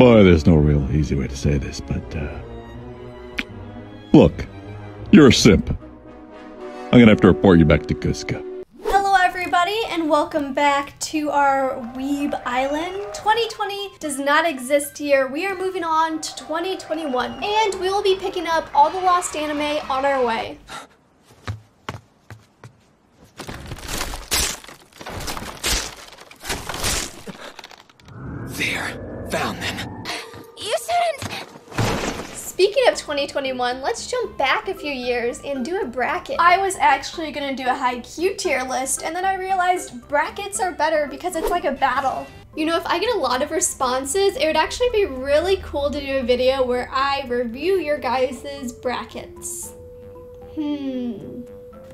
Boy, there's no real easy way to say this, but, look, you're a simp. I'm gonna have to report you back to Cusco. Hello everybody, and welcome back to our Weeb Island. 2020 does not exist here. We are moving on to 2021, and we will be picking up all the lost anime on our way. There, found them. You shouldn't. Speaking of 2021, let's jump back a few years and do a bracket. I was actually gonna do a high Q tier list, and then I realized brackets are better because it's like a battle. You know, if I get a lot of responses, it would actually be really cool to do a video where I review your guys' brackets.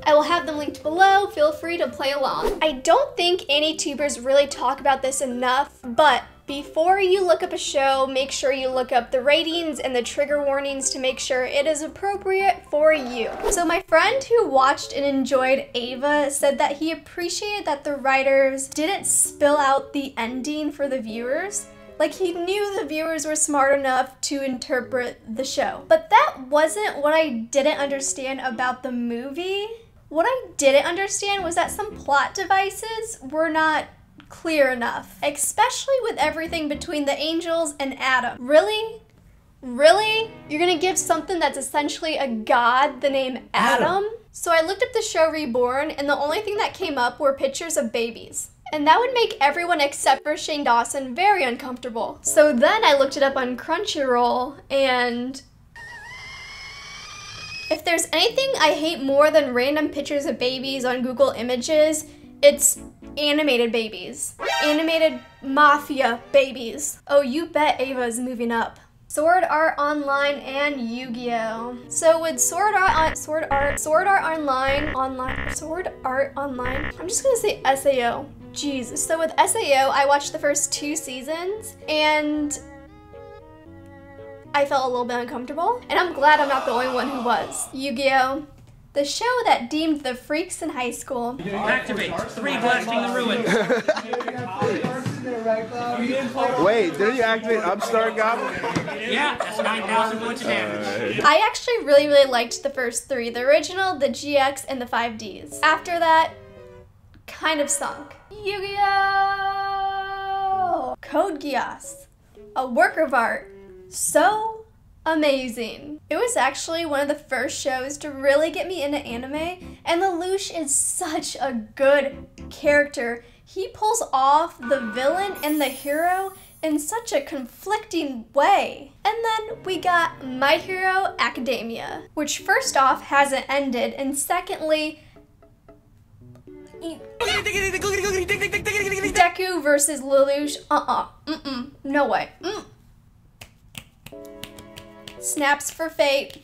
I will have them linked below, feel free to play along. I don't think any tubers really talk about this enough, but before you look up a show, make sure you look up the ratings and the trigger warnings to make sure it is appropriate for you. So my friend who watched and enjoyed Ava said that he appreciated that the writers didn't spill out the ending for the viewers. Like, he knew the viewers were smart enough to interpret the show. But that wasn't what I didn't understand about the movie. What I didn't understand was that some plot devices were not clear enough, especially with everything between the angels and Adam. Really? Really? You're gonna give something that's essentially a god the name Adam? So I looked up the show Reborn, and the only thing that came up were pictures of babies. And that would make everyone except for Shane Dawson very uncomfortable. So then I looked it up on Crunchyroll, and if there's anything I hate more than random pictures of babies on Google Images, it's animated babies. Animated mafia babies. Oh, you bet Ava's moving up. Sword Art Online and Yu-Gi-Oh! So with Sword Art Online, I'm just gonna say SAO. Jeez. So with SAO, I watched the first 2 seasons, and I felt a little bit uncomfortable, and I'm glad I'm not the only one who was. Yu-Gi-Oh! The show that deemed the freaks in high school. Activate 3 blasting the ruin. Wait, didn't you activate Upstart Goblin? Yeah, that's 9,000 points of damage. I actually really liked the first 3, the original, the GX, and the 5Ds. After that, kind of sunk. Yu-Gi-Oh! Code Geass, a work of art. So amazing. It was actually one of the first shows to really get me into anime, and Lelouch is such a good character. He pulls off the villain and the hero in such a conflicting way. And then we got My Hero Academia, which first off hasn't ended, and secondly, Deku versus Lelouch, no way. Snaps for Fate,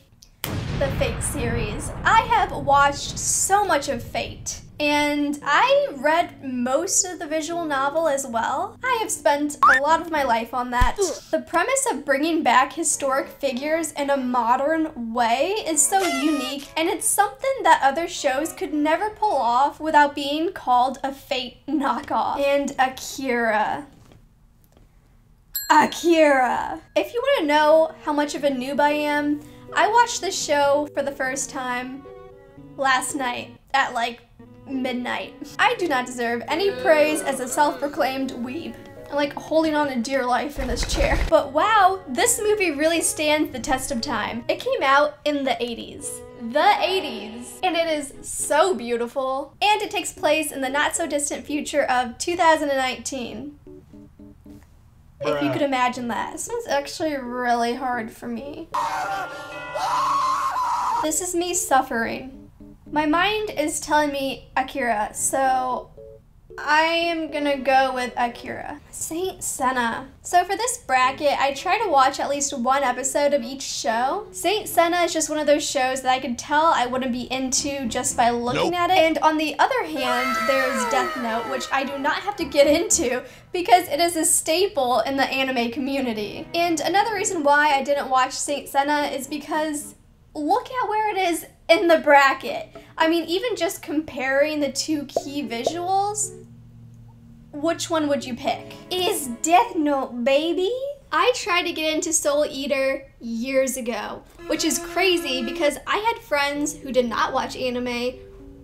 the Fate series. I have watched so much of Fate, and I read most of the visual novel as well. I have spent a lot of my life on that. The premise of bringing back historic figures in a modern way is so unique, and it's something that other shows could never pull off without being called a Fate knockoff. And Akira. If you want to know how much of a noob I am, I watched this show for the first time last night at like midnight. I do not deserve any praise as a self-proclaimed weeb. I'm like holding on to dear life in this chair. But wow, this movie really stands the test of time. It came out in the 80s. And it is so beautiful. And it takes place in the not so distant future of 2019. If you could imagine that. This one's actually really hard for me. This is me suffering. My mind is telling me Akira, so I am gonna go with Akira. Saint Senna. So for this bracket, I try to watch at least 1 episode of each show. Saint Senna is just one of those shows that I could tell I wouldn't be into just by looking at it. And on the other hand, there's Death Note, which I do not have to get into because it is a staple in the anime community. And another reason why I didn't watch Saint Senna is because look at where it is in the bracket. I mean, even just comparing the 2 key visuals, which one would you pick? Is Death Note, baby? I tried to get into Soul Eater years ago, which is crazy because I had friends who did not watch anime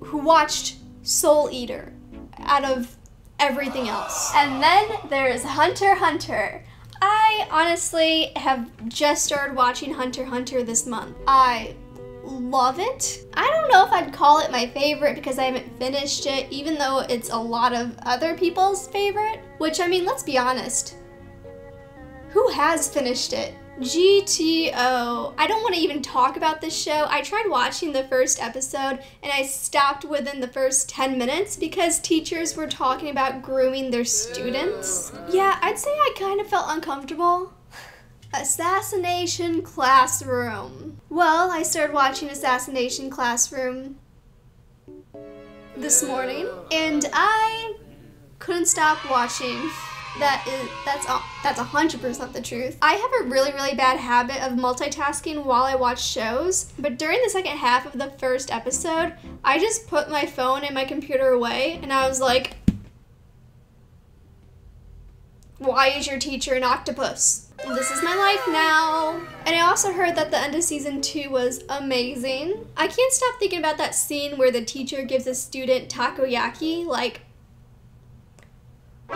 who watched Soul Eater out of everything else. And then there's Hunter x Hunter. I honestly have just started watching Hunter x Hunter this month. I love it. I don't know if I'd call it my favorite because I haven't finished it, even though it's a lot of other people's favorite. Which, I mean, let's be honest. Who has finished it? GTO. I don't want to even talk about this show. I tried watching the first episode and I stopped within the first 10 minutes because teachers were talking about grooming their students. Yeah, I'd say I kind of felt uncomfortable. Assassination Classroom. Well, I started watching Assassination Classroom this morning and I couldn't stop watching. That's 100% the truth. I have a really bad habit of multitasking while I watch shows, but during the second half of the first episode, I just put my phone and my computer away and I was like, why is your teacher an octopus? This is my life now. And I also heard that the end of season 2 was amazing. I can't stop thinking about that scene where the teacher gives a student takoyaki, like,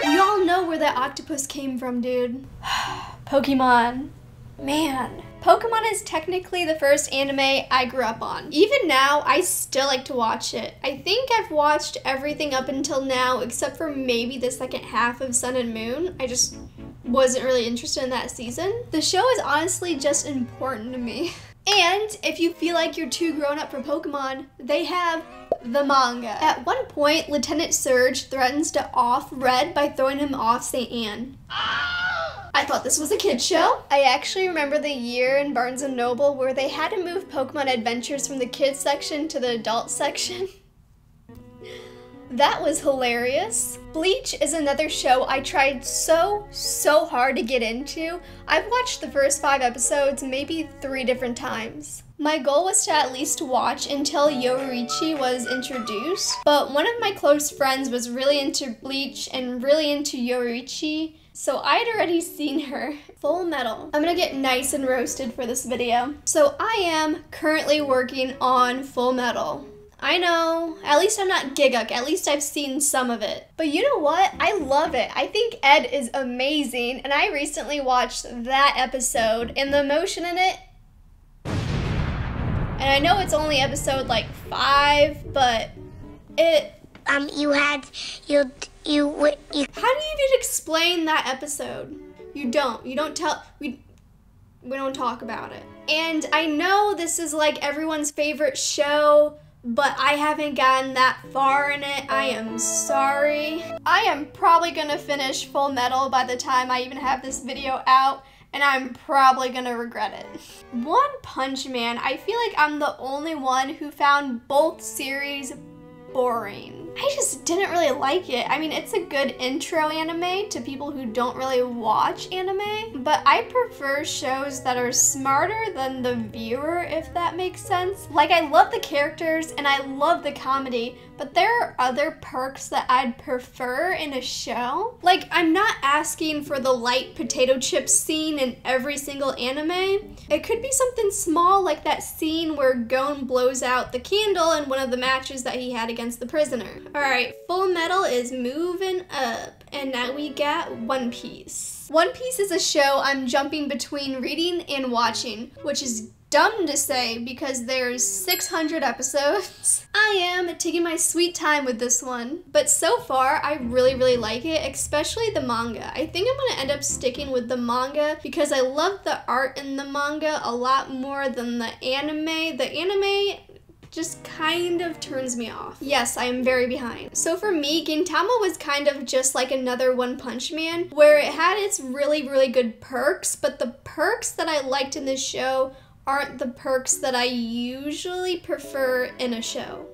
we all know where that octopus came from, dude. Pokemon. Man. Pokemon is technically the first anime I grew up on. Even now, I still like to watch it. I think I've watched everything up until now except for maybe the second half of Sun and Moon. I just wasn't really interested in that season. The show is honestly just important to me. And if you feel like you're too grown up for Pokemon, they have the manga. At one point, Lieutenant Surge threatens to off Red by throwing him off St. Anne. I thought this was a kid's show. I actually remember the year in Barnes & Noble where they had to move Pokemon Adventures from the kids section to the adult section. That was hilarious. Bleach is another show I tried so hard to get into. I've watched the first 5 episodes maybe 3 different times. My goal was to at least watch until Yoruichi was introduced, but one of my close friends was really into Bleach and really into Yoruichi, so I'd already seen her. Full Metal. I'm gonna get nice and roasted for this video. So I am currently working on Full Metal. I know, at least I'm not Giguk, at least I've seen some of it. But you know what? I love it. I think Ed is amazing, and I recently watched that episode, and the emotion in it, and I know it's only episode like 5, but it... How do you even explain that episode? You don't tell, we don't talk about it. And I know this is like everyone's favorite show, but I haven't gotten that far in it. I am sorry. I am probably gonna finish Full Metal by the time I even have this video out, and I'm probably gonna regret it. One Punch Man, I feel like I'm the only one who found both series boring. I just didn't really like it. I mean, it's a good intro anime to people who don't really watch anime, but I prefer shows that are smarter than the viewer, if that makes sense. Like, I love the characters and I love the comedy, but there are other perks that I'd prefer in a show. Like, I'm not asking for the light potato chip scene in every single anime. It could be something small like that scene where Gon blows out the candle in one of the matches that he had against the prisoner. Alright, Full Metal is moving up, and now we got One Piece. One Piece is a show I'm jumping between reading and watching, which is dumb to say because there's 600 episodes. I am taking my sweet time with this one, but so far I really like it, especially the manga. I think I'm gonna end up sticking with the manga because I love the art in the manga a lot more than the anime. The anime just kind of turns me off. Yes, I am very behind. So for me, Gintama was kind of just like another One Punch Man, where it had its really good perks, but the perks that I liked in this show aren't the perks that I usually prefer in a show.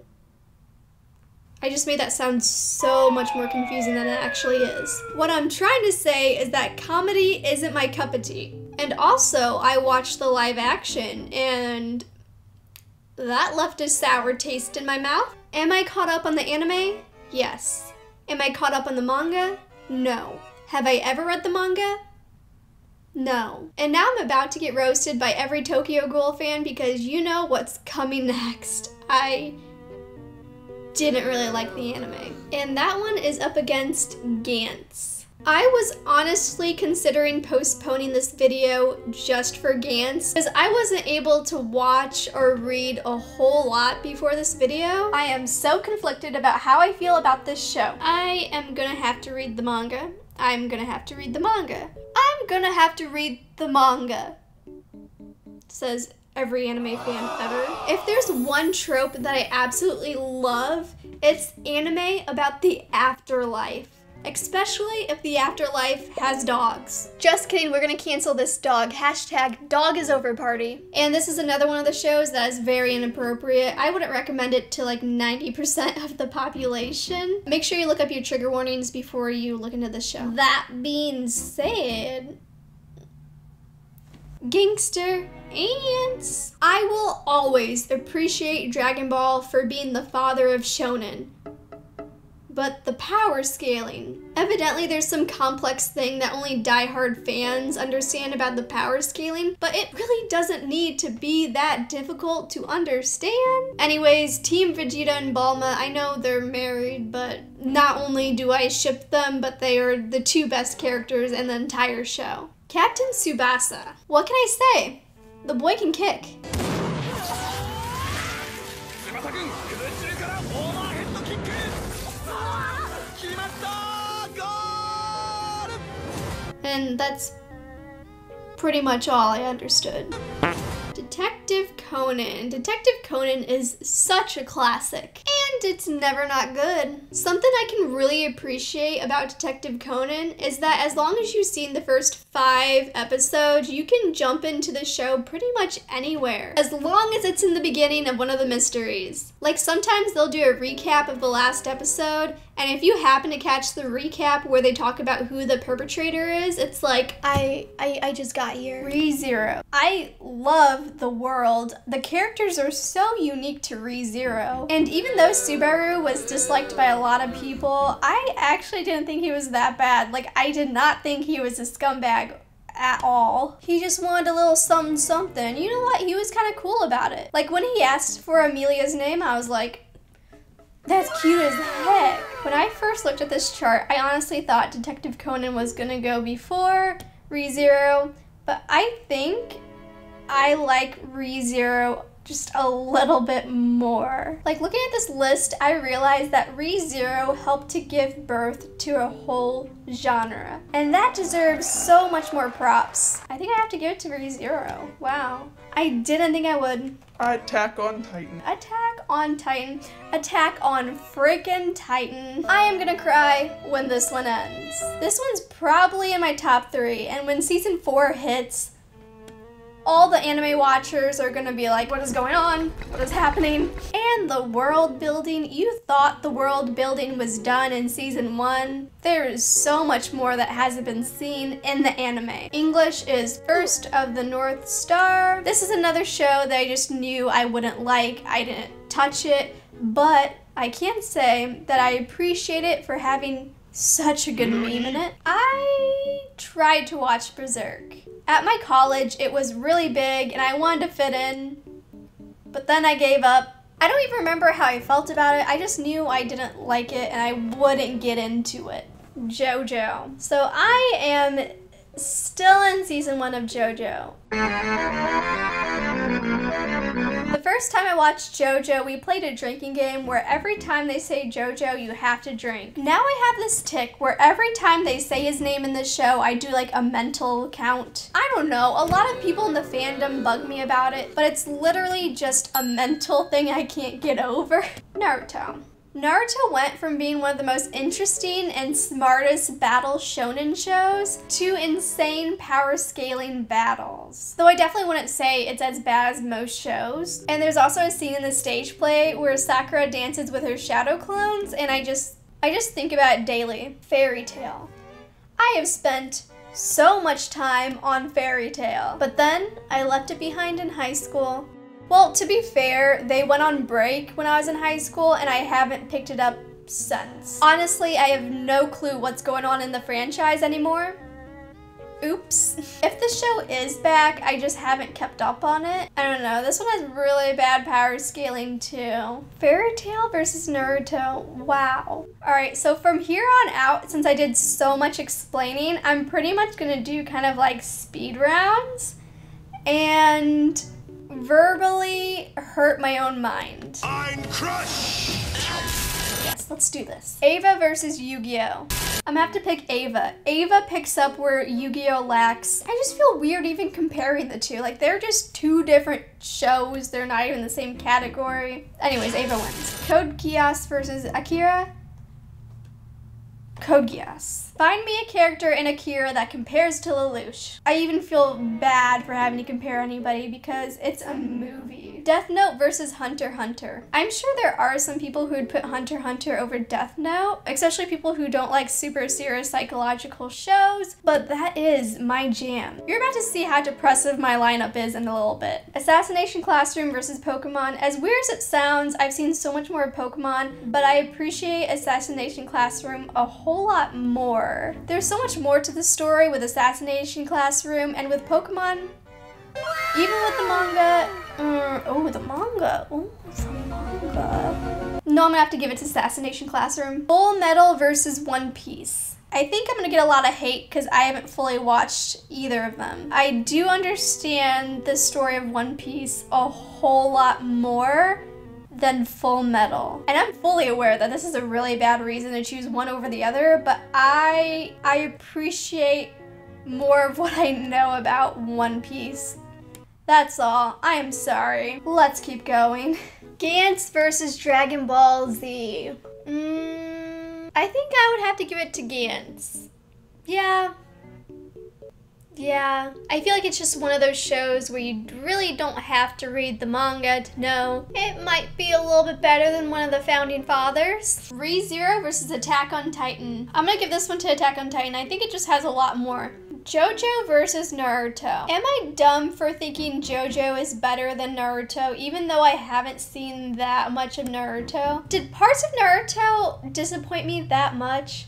I just made that sound so much more confusing than it actually is. What I'm trying to say is that comedy isn't my cup of tea. And also, I watched the live action, and that left a sour taste in my mouth. Am I caught up on the anime? Yes. Am I caught up on the manga? No. Have I ever read the manga? No. And now I'm about to get roasted by every Tokyo Ghoul fan because you know what's coming next. I didn't really like the anime. And that one is up against Gantz. I was honestly considering postponing this video just for Gantz because I wasn't able to watch or read a whole lot before this video. I am so conflicted about how I feel about this show. I am gonna have to read the manga. I'm gonna have to read the manga. I'm gonna have to read the manga, says every anime fan ever. If there's one trope that I absolutely love, it's anime about the afterlife. Especially if the afterlife has dogs. Just kidding, we're gonna cancel this dog. Hashtag dog is over party. And this is another one of the shows that is very inappropriate. I wouldn't recommend it to like 90% of the population. Make sure you look up your trigger warnings before you look into this show. That being said, gangster ants. I will always appreciate Dragon Ball for being the father of shonen. But the power scaling. Evidently there's some complex thing that only diehard fans understand about the power scaling, but it really doesn't need to be that difficult to understand. Anyways, Team Vegeta and Bulma, I know they're married, but not only do I ship them, but they are the two best characters in the entire show. Captain Tsubasa. What can I say? The boy can kick. And that's pretty much all I understood. Detective Conan. Detective Conan is such a classic, and it's never not good. Something I can really appreciate about Detective Conan is that as long as you've seen the first 5 episodes, you can jump into the show pretty much anywhere, as long as it's in the beginning of one of the mysteries. Like sometimes they'll do a recap of the last episode, and if you happen to catch the recap where they talk about who the perpetrator is, it's like, I just got here. ReZero. I love the world. The characters are so unique to ReZero. And even though Subaru was disliked by a lot of people, I actually didn't think he was that bad. Like, I did not think he was a scumbag at all. He just wanted a little something something. You know what? He was kind of cool about it. Like when he asked for Amelia's name, I was like, that's cute as heck. When I first looked at this chart, I honestly thought Detective Conan was gonna go before ReZero, but I think I like ReZero just a little bit more. Like looking at this list, I realized that ReZero helped to give birth to a whole genre. And that deserves so much more props. I think I have to give it to ReZero. Wow. I didn't think I would. Attack on Titan. Attack on Titan. Attack on freaking Titan. I am gonna cry when this one ends. This one's probably in my top 3, and when season 4 hits, all the anime watchers are gonna be like, what is going on? What is happening? And the world building. You thought the world building was done in season 1. There is so much more that hasn't been seen in the anime. English is First of the North Star. This is another show that I just knew I wouldn't like. I didn't touch it, but I can say that I appreciate it for having such a good meme in it. I tried to watch Berserk. At my college, it was really big and I wanted to fit in, but then I gave up. I don't even remember how I felt about it. I just knew I didn't like it and I wouldn't get into it. JoJo. So I am still in season 1 of JoJo. The first time I watched JoJo, we played a drinking game where every time they say JoJo, you have to drink. Now I have this tick where every time they say his name in the show, I do like a mental count. I don't know, a lot of people in the fandom bug me about it, but it's literally just a mental thing I can't get over. Naruto. Naruto went from being one of the most interesting and smartest battle shonen shows to insane power scaling battles. Though I definitely wouldn't say it's as bad as most shows. And there's also a scene in the stage play where Sakura dances with her shadow clones, and I just think about it daily. Fairy Tail. I have spent so much time on Fairy Tail, but then I left it behind in high school. Well, to be fair, they went on break when I was in high school and I haven't picked it up since. Honestly, I have no clue what's going on in the franchise anymore. oops. If the show is back, I just haven't kept up on it. I don't know, this one has really bad power scaling too. Fairy Tail versus Naruto, wow. All right, so from here on out, since I did so much explaining, I'm pretty much gonna do kind of like speed rounds and verbally hurt my own mind. Ein Crush! Yes, let's do this. Ava versus Yu-Gi-Oh! I'm gonna have to pick Ava. Ava picks up where Yu-Gi-Oh! Lacks. I just feel weird even comparing the two. Like, they're just two different shows. They're not even the same category. Anyways, Ava wins. Code Geass versus Akira. Code Geass. Find me a character in Akira that compares to Lelouch. I even feel bad for having to compare anybody because it's a movie. Death Note versus Hunter x Hunter. I'm sure there are some people who would put Hunter x Hunter over Death Note, especially people who don't like super serious psychological shows, but that is my jam. You're about to see how depressive my lineup is in a little bit. Assassination Classroom versus Pokemon. As weird as it sounds, I've seen so much more of Pokemon, but I appreciate Assassination Classroom a whole lot more. There's so much more to the story with Assassination Classroom, and with Pokemon, even with the manga, the manga. No, I'm gonna have to give it to Assassination Classroom. Full Metal versus One Piece. I think I'm gonna get a lot of hate because I haven't fully watched either of them. I do understand the story of One Piece a whole lot more than Full Metal. And I'm fully aware that this is a really bad reason to choose one over the other, but I appreciate more of what I know about One Piece. That's all. I am sorry. Let's keep going. Gantz versus Dragon Ball Z. I think I would have to give it to Gantz. Yeah, I feel like it's just one of those shows where you really don't have to read the manga to know. It might be a little bit better than one of the founding fathers. ReZero versus Attack on Titan. I'm gonna give this one to Attack on Titan. I think it just has a lot more. JoJo versus Naruto. Am I dumb for thinking JoJo is better than Naruto, even though I haven't seen that much of Naruto? Did parts of Naruto disappoint me that much?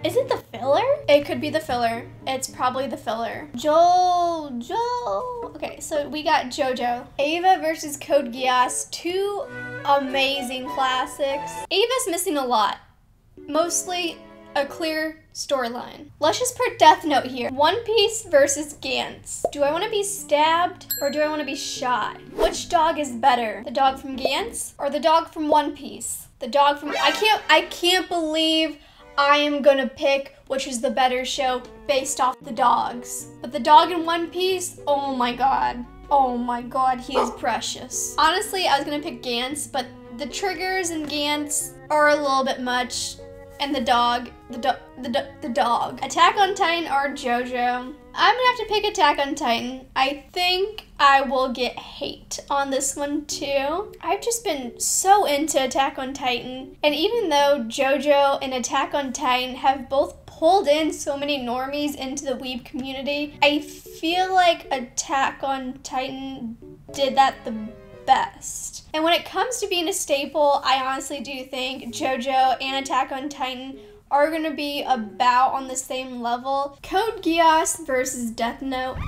Is it the filler? It could be the filler. It's probably the filler. JoJo. Okay, so we got JoJo. Ava versus Code Geass. Two amazing classics. Ava's missing a lot. Mostly a clear storyline. Let's just put Death Note here. One Piece versus Gantz. Do I want to be stabbed or do I want to be shot? Which dog is better? The dog from Gantz or the dog from One Piece? The dog from... I can't believe I am gonna pick which is the better show based off the dogs. But the dog in One Piece, oh my god. Oh my god, he is precious. Honestly, I was gonna pick Gantz, but the triggers in Gantz are a little bit much. And the dog. Attack on Titan or JoJo? I'm gonna have to pick Attack on Titan. I think I will get hate on this one too. I've just been so into Attack on Titan. And even though JoJo and Attack on Titan have both pulled in so many normies into the weeb community, I feel like Attack on Titan did that the best. And when it comes to being a staple, I honestly do think JoJo and Attack on Titan are gonna be about on the same level. Code Geass versus Death Note.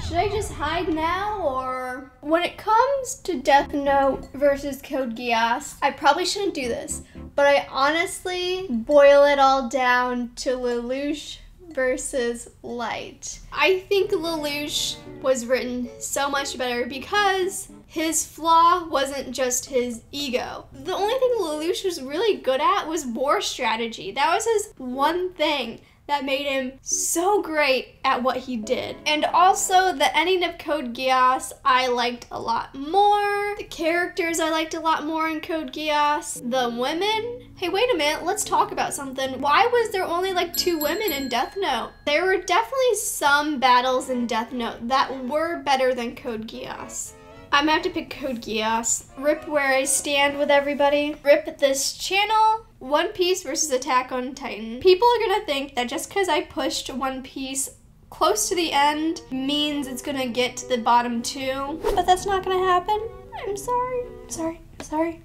Should I just hide now, or? When it comes to Death Note versus Code Geass, I probably shouldn't do this, but I honestly boil it all down to Lelouch versus Light. I think Lelouch was written so much better because his flaw wasn't just his ego. The only thing Lelouch was really good at was war strategy. That was his one thing that made him so great at what he did. And also the ending of Code Geass I liked a lot more. The characters I liked a lot more in Code Geass. The women. Hey, wait a minute, let's talk about something. Why was there only like 2 women in Death Note? There were definitely some battles in Death Note that were better than Code Geass. I'm gonna have to pick Code Geass. Rip where I stand with everybody. Rip this channel. One Piece versus Attack on Titan. People are gonna think that just because I pushed One Piece close to the end means it's gonna get to the bottom 2, but that's not gonna happen. I'm sorry. Sorry.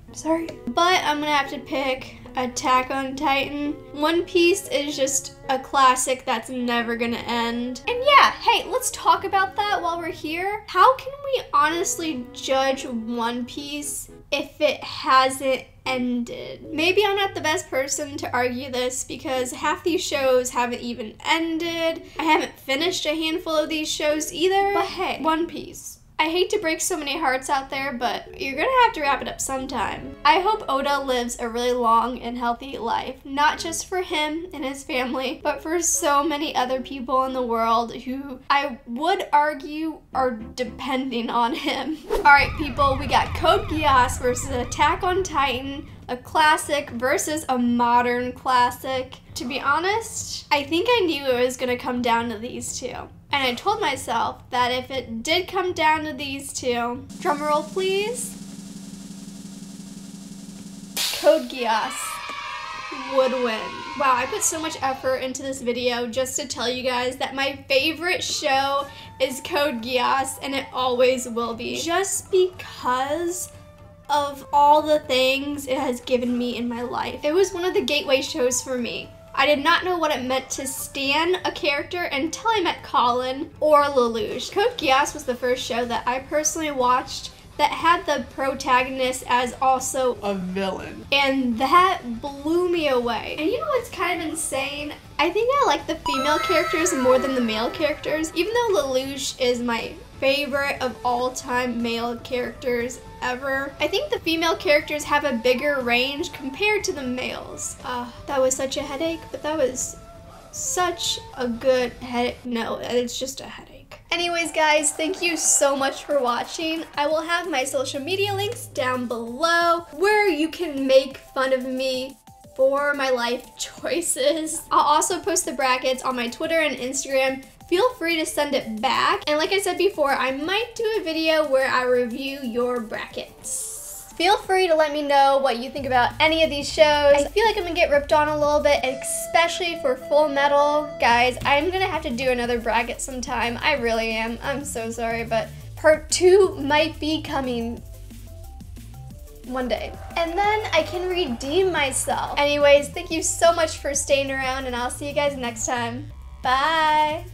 But I'm gonna have to pick Attack on Titan. One Piece is just a classic that's never gonna end. And yeah, hey, let's talk about that while we're here. How can we honestly judge One Piece if it hasn't ended? Maybe I'm not the best person to argue this because half these shows haven't even ended. I haven't finished a handful of these shows either. But hey, One Piece. I hate to break so many hearts out there, but you're gonna have to wrap it up sometime. I hope Oda lives a really long and healthy life, not just for him and his family, but for so many other people in the world who I would argue are depending on him. All right, people, we got Code Geass versus Attack on Titan, a classic versus a modern classic. To be honest, I think I knew it was gonna come down to these two. And I told myself that if it did come down to these two, drumroll please, Code Geass would win. Wow, I put so much effort into this video just to tell you guys that my favorite show is Code Geass, and it always will be. Just because of all the things it has given me in my life. It was one of the gateway shows for me. I did not know what it meant to stan a character until I met Colin or Lelouch. Code Geass was the first show that I personally watched that had the protagonist as also a villain. And that blew me away. And you know what's kind of insane? I think I like the female characters more than the male characters, even though Lelouch is my favorite of all-time male characters ever. I think the female characters have a bigger range compared to the males. That was such a headache, but that was such a good headache. No, it's just a headache. Anyways, guys, thank you so much for watching. I will have my social media links down below where you can make fun of me for my life choices. I'll also post the brackets on my Twitter and Instagram. Feel free to send it back. And like I said before, I might do a video where I review your brackets. Feel free to let me know what you think about any of these shows. I feel like I'm gonna get ripped on a little bit, especially for Full Metal. Guys, I'm gonna have to do another bracket sometime. I really am. I'm so sorry, but part 2 might be coming one day. And then I can redeem myself. Anyways, thank you so much for staying around, and I'll see you guys next time. Bye.